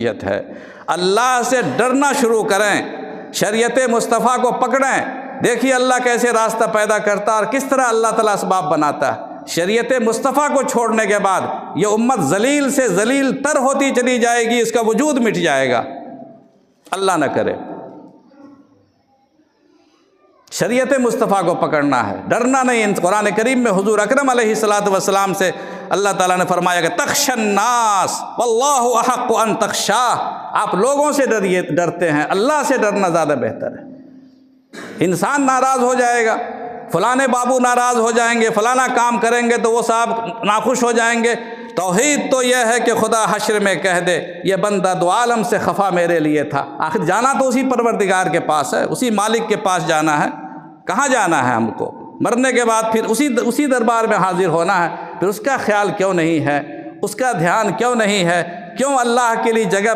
شریعت ہے۔ اللہ سے ڈرنا شروع کریں، شریعت مصطفیٰ کو پکڑیں۔ دیکھیے اللہ کیسے راستہ پیدا کرتا اور کس طرح اللہ تعالیٰ اسباب بناتا ہے۔ شریعت مصطفیٰ کو چھوڑنے کے بعد یہ امت ذلیل سے ذلیل تر ہوتی چلی جائے گی، اس کا وجود مٹ جائے گا، اللہ نہ کرے۔ شریعت مصطفیٰ کو پکڑنا ہے، ڈرنا نہیں۔ قرآن کریم میں حضور اکرم علیہ الصلاۃ والسلام سے اللہ تعالیٰ نے فرمایا کہ تخشى الناس واللہ احق ان تخشاہ، آپ لوگوں سے ڈرتے ہیں، اللہ سے ڈرنا زیادہ بہتر ہے۔ انسان ناراض ہو جائے گا، فلانے بابو ناراض ہو جائیں گے، فلانا کام کریں گے تو وہ صاحب ناخوش ہو جائیں گے۔ توحید تو یہ ہے کہ خدا حشر میں کہہ دے یہ بندہ دو عالم سے خفا میرے لیے تھا۔ آخر جانا تو اسی پروردگار کے پاس ہے، اسی مالک کے پاس جانا ہے۔ کہاں جانا ہے ہم کو؟ مرنے کے بعد پھر اسی دربار میں حاضر ہونا ہے۔ پھر اس کا خیال کیوں نہیں ہے، اس کا دھیان کیوں نہیں ہے؟ کیوں اللہ کے لیے جگہ